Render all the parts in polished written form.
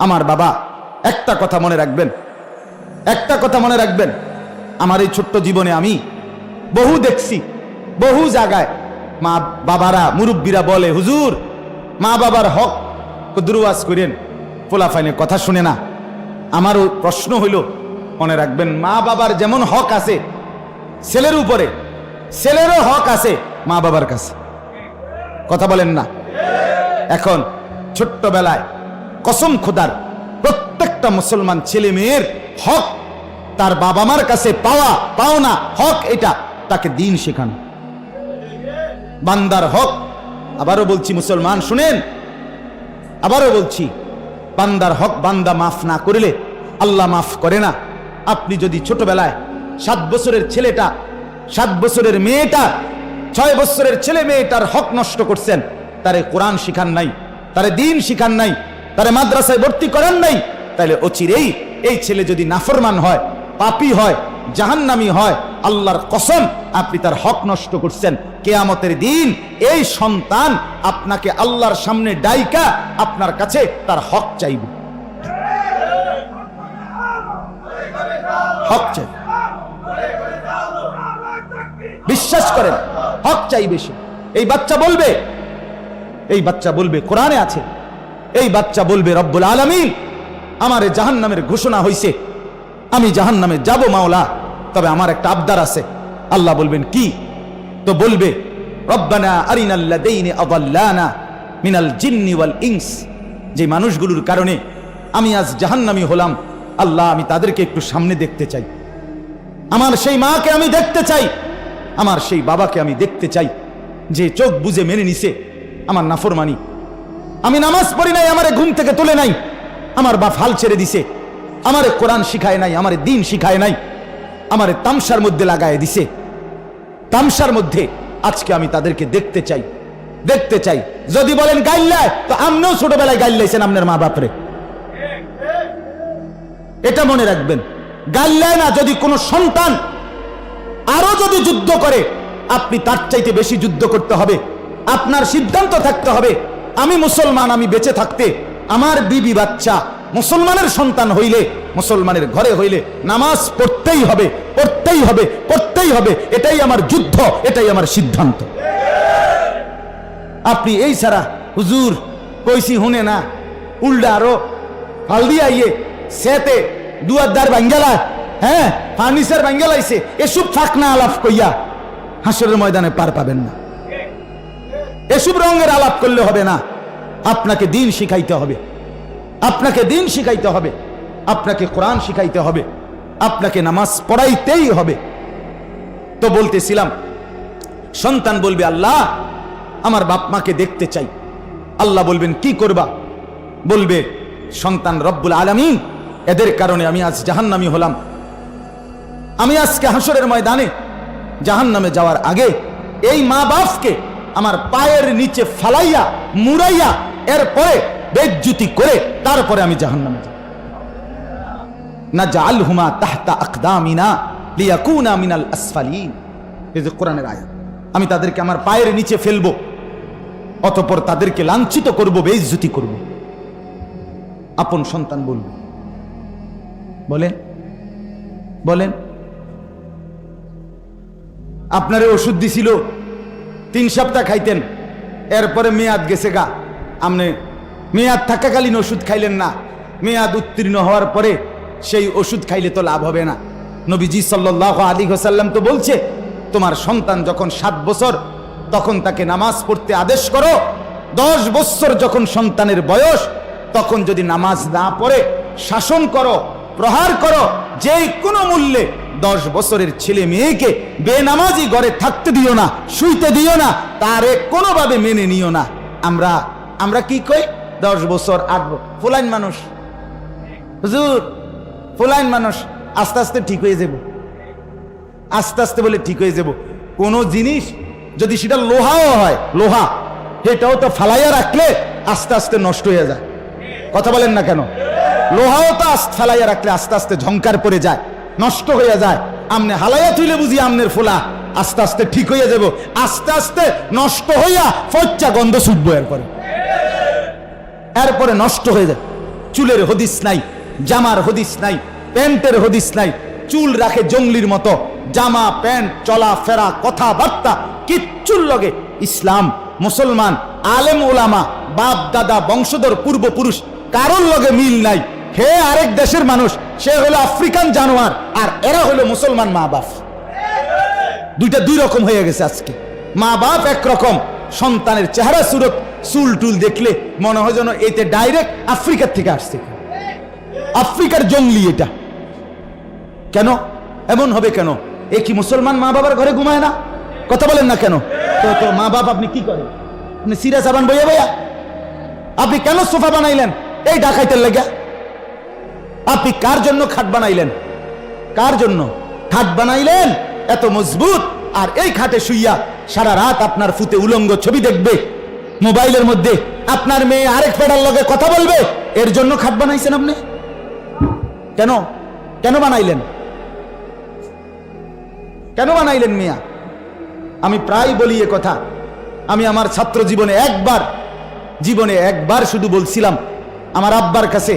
আমার বাবা, একটা কথা মনে রাখবেন, একটা কথা মনে রাখবেন, আমার এই ছোট্ট জীবনে আমি বহু দেখছি, বহু জায়গায় মা বাবারা মুরব্বীরা বলে, হুজুর মা বাবার হক দুর্ওয়াজ করেন, পোলাফাইনের কথা শুনে না। আমারও প্রশ্ন হইল, মনে রাখবেন মা বাবার যেমন হক আছে ছেলের উপরে, ছেলেরও হক আছে মা বাবার কাছে। কথা বলেন না? এখন ছোট্টবেলায় কসম খোদার প্রত্যেকটা মুসলমান ছেলে মেয়ের হক তার বাবা মার কাছে পাওয়া পাওনা হক, এটা তাকে দিন শেখানো বান্দার হক। আবারও বলছি মুসলমান শুনেন, আবারও বলছি, বান্দার হক বান্দা মাফ না করলে আল্লাহ মাফ করে না। আপনি যদি ছোটবেলায় 7 বছরের ছেলেটা, 7 বছরের মেয়েটা, 6 বছরের ছেলে মেয়েটার হক নষ্ট করছেন, তারে কোরআন শিখান নাই, তারে দিন শিখান নাই, তারে মাদ্রাসায় ভর্তি করান নাই, তাহলে অচিরেই এই ছেলে যদি নাফরমান হয়, পাপী হয়, জাহান্নামী হয়, আল্লাহর কসম আপনি তার হক নষ্ট করছেন। কিয়ামতের দিন এই সন্তান আপনাকে আল্লাহর সামনে ডাইকা আপনার কাছে তার হক চাইবে, হক চাই, বিশ্বাস করেন হক চাইবে সে। এই বাচ্চা বলবে, এই বাচ্চা বলবে কোরআনে আছে, এই বাচ্চা বলবে রব্বুল আলামিন আমারে জাহান্নামের ঘোষণা হইছে, আমি জাহান্নামে যাব মাওলা, তবে আমার একটা আবদার আছে। আল্লাহ বলবেন কি? তো বলবে রব্বানা আরিনাল্লাযীনা আযাল্লানা মিনাল জিন্নি ওয়াল ইনস, যে মানুষগুলোর কারণে আমি আজ জাহান্নামী হলাম, আল্লাহ আমি তাদেরকে একটু সামনে দেখতে চাই, আমার সেই মাকে আমি দেখতে চাই, আমার সেই বাবাকে আমি দেখতে চাই, যে চোখ বুজে মেনে নিছে আমার নাফরমানি, আমি নামাজ পড়ি নাই, আমারে ঘুম থেকে তুলে নাই, আমার বাপ হাল ছেড়ে দিছে, আমারে কোরআন শিখায় নাই, আমারে দিন শিখায় নাই, আমারে তামসার মধ্যে লাগায় দিছে, তামসার মধ্যে আজকে আমি তাদেরকে দেখতে চাই, দেখতে চাই। যদি বলেন গাইল্লায়, তো আমরাও ছোটবেলায় গাইল্লাইছেন আপনার মা বাপরে, এটা মনে রাখবেন। গাইল্লায় না, যদি কোনো সন্তান আরো যদি যুদ্ধ করে, আপনি তার চাইতে বেশি যুদ্ধ করতে হবে। আপনার সিদ্ধান্ত থাকতে হবে, আমি মুসলমান, আমি বেঁচে থাকতে আমার বিবি বাচ্চা মুসলমানের সন্তান হইলে, মুসলমানের ঘরে হইলে নামাজ পড়তেই হবে, পড়তেই হবে, পড়তেই হবে, এটাই আমার যুদ্ধ, এটাই আমার সিদ্ধান্ত। আপনি এই ছাড়া হুজুর কইছি হুনে না, উল্টা আরো হালদি আইয়ে সেতে দুয়ারদার বাঙ্গালা, হ্যাঁ ফার্নিচার বাঙ্গালাইছে, এসব ফাঁকনা আলাপ কইয়া হাসরের ময়দানে পার পাবেন না। এসব রঙের আলাপ করলে হবে না, আপনাকে দিন শিখাইতে হবে, আপনাকে দিন শিখাইতে হবে, আপনাকে কোরআন শিখাইতে হবে, আপনাকে নামাজ পড়াইতেই হবে। তো বলতেছিলাম, সন্তান বলবে আল্লাহ আমার বাপ মাকে দেখতে চাই। আল্লাহ বলবেন কি করবা? বলবে সন্তান রব্বুল আলামিন এদের কারণে আমি আজ জাহান্নামী হলাম, আমি আজকে হাসরের ময়দানে জাহান্নামে যাওয়ার আগে এই মা বাপকে আমার পায়ের নিচে ফালাইয়া মুড়াইয়া এরপরে বেজ্জতি করে তারপরে আমি জাহান্নামে যাব। নাজআলহুমা তাহতা আকদামিনা লিয়াকুনা মিনাল আসফালিন, এই যে কোরআনের আয়াত। আমি তাদেরকে আমার পায়ের নিচে ফেলবো, অতঃপর তাদেরকে লাঞ্ছিত করব, বেইজ্জতি করব। আপন সন্তান বলবে, বলেন বলেন, আপনারে ওষুধ দিছিল 3 সপ্তাহ খাইতেন, এরপরে মেয়াদ গেছে গা, আপনি মেয়াদ থাকাকালীন ওষুধ খাইলেন না, মেয়াদ উত্তীর্ণ হওয়ার পরে সেই ওষুধ খাইলে তো লাভ হবে না। নবীজি সাল্লাল্লাহু আলাইহি ওয়াসাল্লাম তো বলছে, তোমার সন্তান যখন 7 বছর তখন তাকে নামাজ পড়তে আদেশ করো, 10 বছর যখন সন্তানের বয়স তখন যদি নামাজ না পড়ে শাসন করো, প্রহার করো, যে কোনো মূল্যে 10 বছরের ছেলে মেয়েকে বেনামাজি ঘরে থাকতে দিও না, শুইতে দিও না, তারে কোনোভাবে মেনে নিও না। আমরা কি কই? 10 বছর 8 বছর ফুলাইন মানুষ, হুজুর ফুলাইন মানুষ, আস্তে আস্তে ঠিক হয়ে যাব, আস্তে আস্তে বলে ঠিক হয়ে যাব। কোনো জিনিস যদি সেটা লোহাও হয়, লোহা এটাও তো ফালাইয়া রাখলে আস্তে আস্তে নষ্ট হয়ে যায়। কথা বলেন না কেন? লোহাও তো ফালাইয়া রাখলে আস্তে আস্তে ঝংকার পড়ে যায়, নষ্ট হয়ে যায়। আমনে হালাইয়া তুইলে বুঝি আমনের ফোলা আস্তে আস্তে ঠিক হয়ে যাব, আস্তে আস্তে নষ্ট হইয়া ফচ্চা গন্ধ ছুটবো, এরপরে নষ্ট হয়ে যায়। চুলের হদিস নাই, জামার হদিস নাই, প্যান্টের হদিস নাই, চুল রাখে জঙ্গলির মতো, জামা প্যান্ট চলা ফেরা কথাবার্তা কিচ্ছুর লগে ইসলাম মুসলমান আলেম ওলামা বাপ দাদা বংশধর পূর্বপুরুষ কারোর লগে মিল নাই। হে আরেক দেশের মানুষ, সে হলো আফ্রিকান জানোয়ার, আর এরা হলো মুসলমান মা বাপ। দুইটা দুই রকম হয়ে গেছে আজকে। মা বাপ একরকম, সন্তানের চেহারা সুরত চুল টুল দেখলে মনে হয় যেন এতে ডাইরেক্ট আফ্রিকার থেকে আসছে, আফ্রিকার জঙ্গলি এটা। কেন এমন হবে? কেন এ কি মুসলমান মা বাবার ঘরে ঘুমায় না? কথা বলেন না কেন? তো মা বাপ আপনি কি করেন? আপনি সিরা সাবান বইয়া বইয়া? আপনি কেন সোফা বানাইলেন? এই ডাকাইতের লেগে। আপনি কার জন্য খাট বানাইলেন? কার জন্য খাট বানাইলেন এত মজবুত? আর এই খাটে শুইয়া সারা রাত আপনার ফুতে উলঙ্গ ছবি দেখবে মোবাইলের মধ্যে, আপনার মেয়ে আরেক ফেডার লগে কথা বলবে, এর জন্য খাট বানাইছেন আপনি? কেন কেন বানাইলেন? কেন বানাইলেন মিয়া? আমি প্রায় বলি এ কথা। আমি আমার ছাত্র জীবনে একবার শুধু বলছিলাম আমার আব্বার কাছে,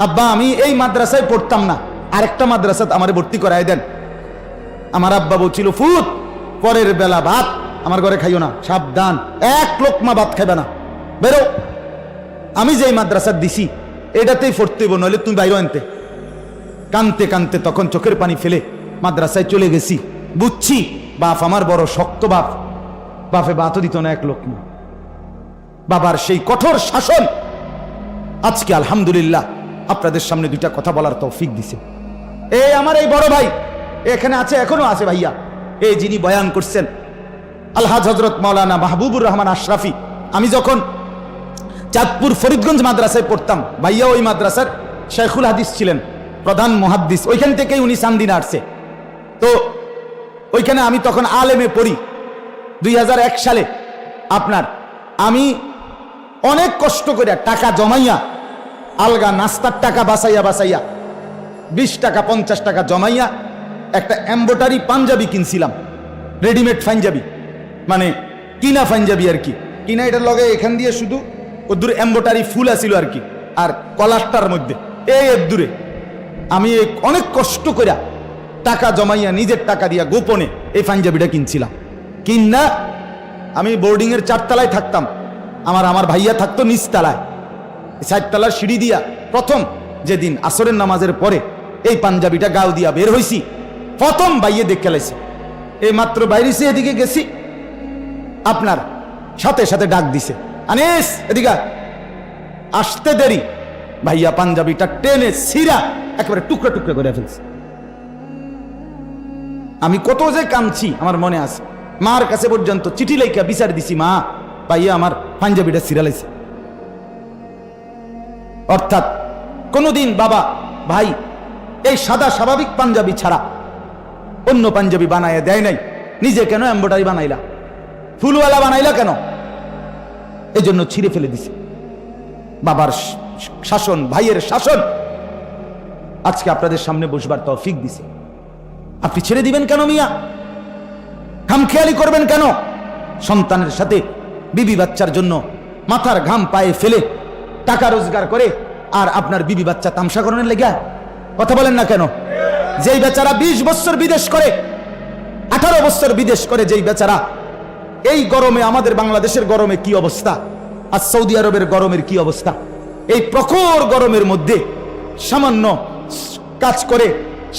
আব্বা আমি এই মাদ্রাসায় পড়তাম না, আরেকটা মাদ্রাসাত আমারে ভর্তি করায় দেন। আমার আব্বা বলছিল, ফুত পরের বেলা ভাত আমার ঘরে খাইও না, সাবধান, এক লোকমা ভাত খাইবে না, বেরো। আমি যেই মাদ্রাসাত দিছি এটাতেই পড়তে হইব, নইলে তুমি বাইরে আনতে। কানতে কানতে তখন চোখের পানি ফেলে মাদ্রাসায় চলে গেছি। বুঝছি বাপ আমার বড় শক্ত বাপ, বাপে ভাতও দিত না এক লোকমা। বাবার সেই কঠোর শাসন আজকে আলহামদুলিল্লাহ আপনাদের সামনে দুইটা কথা বলার তৌফিক দিছে। এই আমার এই বড় ভাই এখানে আছে, এখনো আছে ভাইয়া, এই যিনি বয়ান করছেন আলহাজ হযরত মাওলানা মাহবুবুর রহমান আশরাফি। আমি যখন চাঁদপুর ফরিদগঞ্জ মাদ্রাসায় পড়তাম, ভাইয়া ওই মাদ্রাসার শেখুল হাদিস ছিলেন, প্রধান মুহাদ্দিস, ওইখান থেকেই উনি সান্দিনা আসছে। তো ওইখানে আমি তখন আলেমে পড়ি 2001 সালে। আপনার আমি অনেক কষ্ট করে টাকা জমাইয়া, আলগা নাস্তার টাকা বাঁচাইয়া 20 টাকা 50 টাকা জমাইয়া একটা এমব্রয়ডারি পাঞ্জাবি কিনছিলাম, রেডিমেড পাঞ্জাবি, মানে কিনা পাঞ্জাবি আর কি। কিনা এটার লগে এখান দিয়ে শুধু ওদূর এমব্রয়ডারি ফুল আছিল আর কি, আর কলারটার মধ্যে এই দূরে আমি অনেক কষ্ট করে টাকা জমাইয়া নিজের টাকা দিয়া গোপনে এই পাঞ্জাবিটা কিনছিলাম। কিনা আমি বোর্ডিং এর 4 তলায় থাকতাম, আমার ভাইয়া থাকতো নিচতলায়। 4 তলার সিঁড়ি দিয়া প্রথম যেদিন আসরের নামাজের পরে এই পাঞ্জাবিটা গাও দিয়া বের হইছি, প্রথম ভাইয়ে দেখে লাইছে। এই মাত্র বাইরেছি, এদিকে গেছি, আপনার সাথে সাথে ডাক দিছে, আনিস এদিকে। আসতে দেরি ভাইয়া পাঞ্জাবিটা টেনে ছিঁড়া একেবারে টুকরা টুকরা করে ফেলছে। আমি কত যে কাঁদছি আমার মনে আছে। মার কাছে পর্যন্ত চিঠি লেখা বিচার দিছি, মা ভাইয়া আমার পাঞ্জাবিটা ছিঁড়া লাইছে। অর্থাৎ কোনদিন বাবা ভাই এই সাদা স্বাভাবিক পাঞ্জাবি ছাড়া অন্য পাঞ্জাবি বানাইয়া দেয় নাই। নিজে কেন এমব্রয়ডারি বানাইলা, ফুলওয়ালা বানাইলা কেন? এই জন্য ছিঁড়ে ফেলে দিছে। বাবার শাসন, ভাইয়ের শাসন আজকে আপনাদের সামনে বসবার তৌফিক দিছে। আপনি ছেড়ে দিবেন কেন মিয়া? খামখেয়ালি করবেন কেন? সন্তানের সাথে বিবি বাচ্চার জন্য মাথার ঘাম পায়ে ফেলে টাকা রোজগার করে, আর আপনার বিবি বাচ্চা তামসা করানোর লেগে কথা বলেন না কেন? যেই বেচারা 20 বছর বিদেশ করে, 18 বছর বিদেশ করে, যেই বেচারা এই গরমে, আমাদের বাংলাদেশের গরমে কি অবস্থা, আর সৌদি আরবের গরমের কি অবস্থা, এই প্রখর গরমের মধ্যে সামান্য কাজ করে,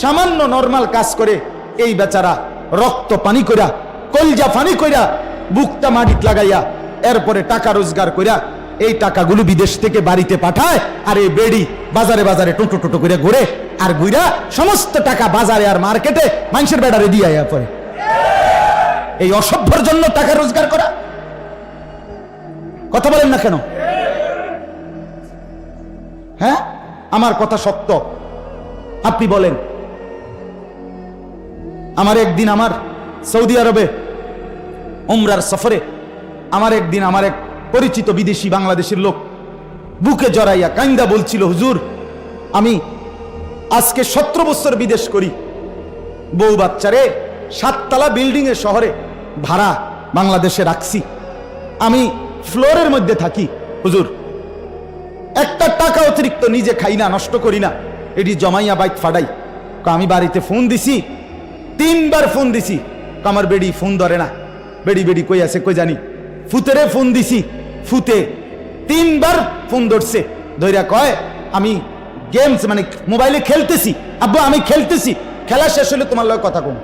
সামান্য নরমাল কাজ করে এই বেচারা রক্ত পানি কইরা, কলজা পানি কইরা, বুকটা মাটিত লাগাইয়া এরপরে টাকা রোজগার কইরা এই টাকাগুলো বিদেশ থেকে বাড়িতে পাঠায়। আর এই বেডি বাজারে বাজারে টোটো টোটো করে ঘুরে, আর ঘুরা সমস্ত টাকা বাজারে আর মার্কেটে মানুষের বেড়ারে দিয়ে আয়া পরে। এই অসভ্যর জন্য টাকা রোজগার করা, কথা বলেন না কেন? হ্যাঁ, আমার কথা সত্য, আপনি বলেন। আমার একদিন আমার সৌদি আরবে উমরার সফরে আমার একদিন আমার এক পরিচিত বিদেশি বাংলাদেশের লোক বুকে জড়াইয়া কাইন্দা বলছিল, হুজুর আমি আজকে 17 বছর বিদেশ করি, বউ বাচ্চারে 7 তলা বিল্ডিং এর শহরে ভাড়া বাংলাদেশে রাখছি, আমি ফ্লোরের মধ্যে থাকি, হুজুর একটা টাকা অতিরিক্ত নিজে খাই না, নষ্ট করি না, এটি জমাইয়া বাইক ফাটাই। আমি বাড়িতে ফোন দিছি, 3 বার ফোন দিছি, আমার বেডি ফোন ধরে না। বেডি কই আছে কই জানি, ফুতেরে ফোন দিছি, ফুতে 3 বার ফোন ধরছে, ধৈরা কয় আমি গেমস মানে মোবাইলে খেলতেছি আব্বু, আমি খেলতেছি, খেলা শেষ হলে তোমার লগে কথা কম।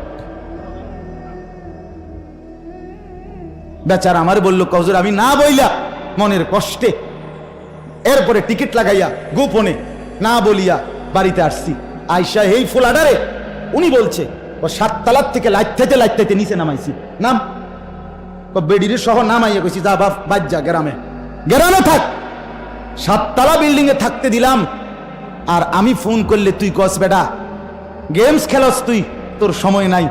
বেচারা আমার বলল কজর আমি না বইলা মনের কষ্টে, এরপরে টিকিট লাগাইয়া গোপনে না বলিয়া বাড়িতে আসছি। আয়সা এই ফুলাডারে উনি বলছে ও 7 তলার থেকে লাইতে নিচে নামাইছি, নাম বেডির সহ নামাইয়া কইছি যা বাপ বাজ্জা গ্রামে থাক, 7 তলা বিল্ডিং এ থাকতে দিলাম। আর আমি ফোন করলে তুই কস বেটা গেমস খেলস, তুই তোর সময় নাই,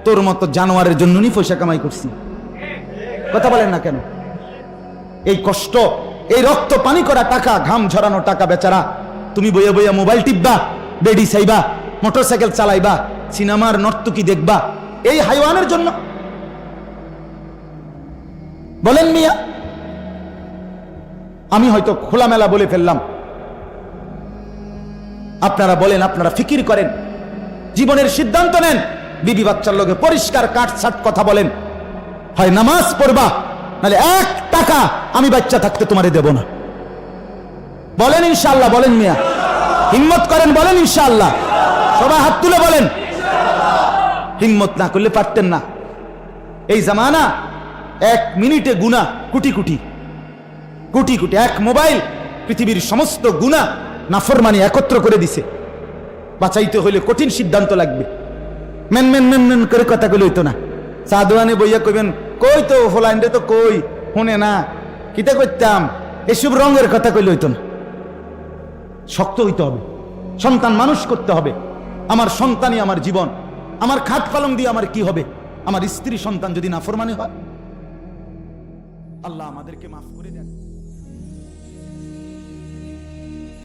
তোর মতো জানোয়ারের জন্য নি পয়সা কামাই করছি। কথা বলেন না কেন? এই কষ্ট, এই রক্ত পানি করা টাকা, ঘাম ঝরানো টাকা বেচারা তুমি বইয়া বইয়া মোবাইল টিপবা, বেডি চাইবা, মোটরসাইকেল চালাইবা, সিনেমার নর্তকী দেখবা, এই হাইওয়ানের জন্য? বলেন মিয়া, আমি হয়তো খোলামেলা বলে ফেললাম, আপনারা বলেন, আপনারা ফিকির করেন, জীবনের সিদ্ধান্ত নেন, বিবি বাচ্চার লগে পরিষ্কার কাটছাট কথা বলেন, হয় নামাজ পড়বা, নাহলে 1 টাকা আমি বাচ্চা থাকতে তোমারে দেব না। বলেন ইনশাআল্লাহ, বলেন মিয়া, হিম্মত করেন, বলেন ইনশাআল্লাহ, সবাই হাত তুলে বলেন। হিম্মত না করলে পারতেন না। এই জামানা 1 মিনিটে গুনাহ কোটি কোটি, 1 মোবাইল পৃথিবীর সমস্ত গুনাহ নাফরমানি একত্র করে দিছে। বাঁচাইতে হইলে কঠিন সিদ্ধান্ত লাগবে। মেন করে কথা কইলে হইতো না। সাদওয়ানে বইয়া কইবেন কই তো ফলাইন্ডে তো কই শুনে না, কিতা করতাম, এসব রঙের কথা কইলে হইতো না। শক্ত হইতে হবে, সন্তান মানুষ করতে হবে। আমার সন্তানই আমার জীবন, আমার খাট পালং দিয়ে আমার কি হবে? আমার স্ত্রী সন্তান যদি নাফরমানি হয়, আল্লাহ আমাদেরকে মাফ করে দেন।